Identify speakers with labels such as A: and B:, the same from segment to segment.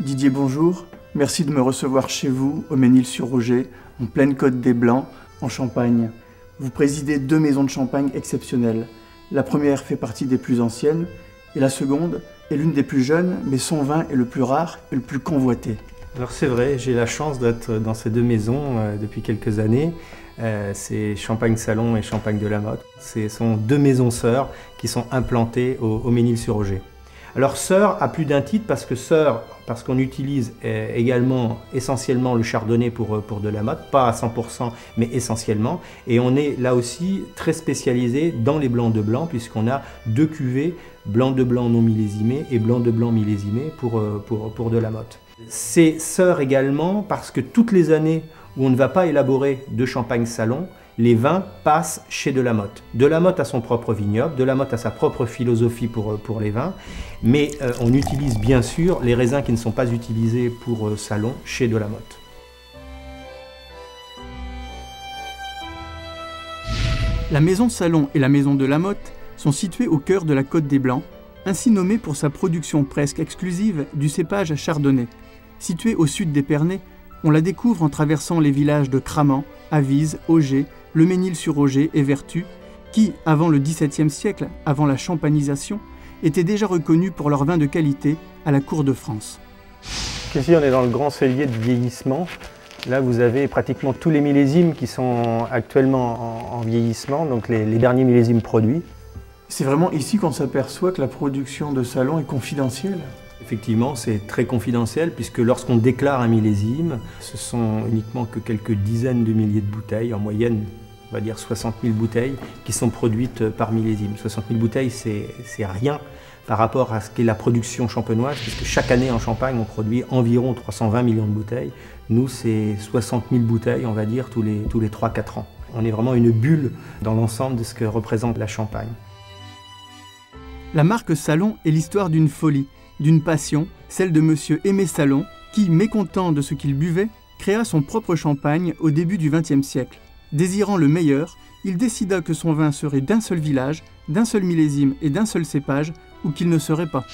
A: Didier, bonjour. Merci de me recevoir chez vous, au Ménil-sur-Roger, en pleine Côte des Blancs, en Champagne. Vous présidez 2 maisons de champagne exceptionnelles. La première fait partie des plus anciennes, et la seconde est l'une des plus jeunes, mais son vin est le plus rare et le plus convoité.
B: Alors c'est vrai, j'ai la chance d'être dans ces 2 maisons depuis quelques années. C'est Champagne Salon et Champagne de la Motte. Ce sont 2 maisons sœurs qui sont implantées au Ménil-sur-Roger. Alors sœur a plus d'un titre parce qu'on utilise également essentiellement le chardonnay pour de la Motte, pas à 100% mais essentiellement. Et on est là aussi très spécialisé dans les blancs de blanc puisqu'on a 2 cuvées, blanc de blanc non millésimé et blanc de blanc millésimé pour de la Motte. C'est sœur également parce que toutes les années où on ne va pas élaborer de champagne salon, les vins passent chez de la Motte. De la Motte a son propre vignoble, de la Motte a sa propre philosophie pour les vins, mais on utilise bien sûr les raisins qui ne sont pas utilisés pour salon chez de la Motte.
A: La maison Salon et la maison de la Motte sont situées au cœur de la Côte des Blancs, ainsi nommée pour sa production presque exclusive du cépage chardonnay. Située au sud d'Épernay, on la découvre en traversant les villages de Cramant, Avise, Auger, Le Ménil-sur-Roger et Vertus, qui, avant le XVIIe siècle, avant la champagnisation, étaient déjà reconnus pour leurs vins de qualité à la cour de France.
B: Ici, on est dans le grand cellier de vieillissement. Là, vous avez pratiquement tous les millésimes qui sont actuellement en vieillissement, donc les derniers millésimes produits.
A: C'est vraiment ici qu'on s'aperçoit que la production de salon est confidentielle.
B: Effectivement, c'est très confidentiel puisque lorsqu'on déclare un millésime, ce sont uniquement que quelques dizaines de milliers de bouteilles, en moyenne, on va dire 60 000 bouteilles, qui sont produites par millésime. 60 000 bouteilles, c'est rien par rapport à ce qu'est la production champenoise, puisque chaque année en Champagne, on produit environ 320 millions de bouteilles. Nous, c'est 60 000 bouteilles, on va dire, tous les 3-4 ans. On est vraiment une bulle dans l'ensemble de ce que représente la Champagne.
A: La marque Salon est l'histoire d'une folie, d'une passion, celle de monsieur Aimé Salon, qui, mécontent de ce qu'il buvait, créa son propre champagne au début du XXe siècle. Désirant le meilleur, il décida que son vin serait d'un seul village, d'un seul millésime et d'un seul cépage, ou qu'il ne serait pas.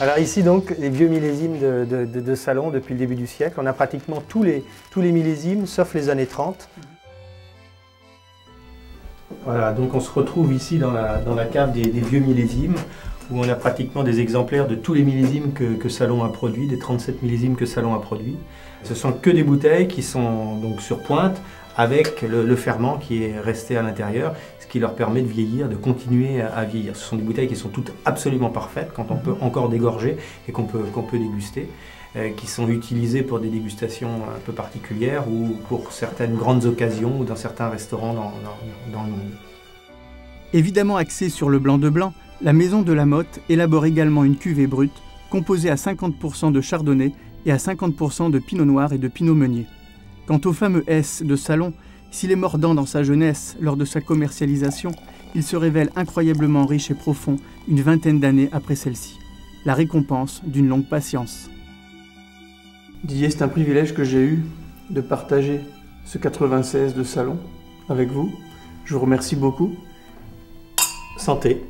B: Alors ici donc, les vieux millésimes de Salon depuis le début du siècle. On a pratiquement tous les millésimes, sauf les années 30. Voilà, donc on se retrouve ici dans la cave des vieux millésimes, où on a pratiquement des exemplaires de tous les millésimes que Salon a produits, des 37 millésimes que Salon a produits. Ce sont que des bouteilles qui sont donc sur pointe, avec le ferment qui est resté à l'intérieur, ce qui leur permet de vieillir, de continuer à vieillir. Ce sont des bouteilles qui sont toutes absolument parfaites, quand on peut encore dégorger et qu'on peut déguster, qui sont utilisées pour des dégustations un peu particulières ou pour certaines grandes occasions ou dans certains restaurants dans le monde.
A: Évidemment axée sur le blanc de blanc, la maison de la Motte élabore également une cuvée brute, composée à 50% de chardonnay et à 50% de pinot noir et de pinot meunier. Quant au fameux S de Salon, s'il est mordant dans sa jeunesse lors de sa commercialisation, il se révèle incroyablement riche et profond une vingtaine d'années après celle-ci. La récompense d'une longue patience. Didier, c'est un privilège que j'ai eu de partager ce 96 de Salon avec vous. Je vous remercie beaucoup.
B: Santé.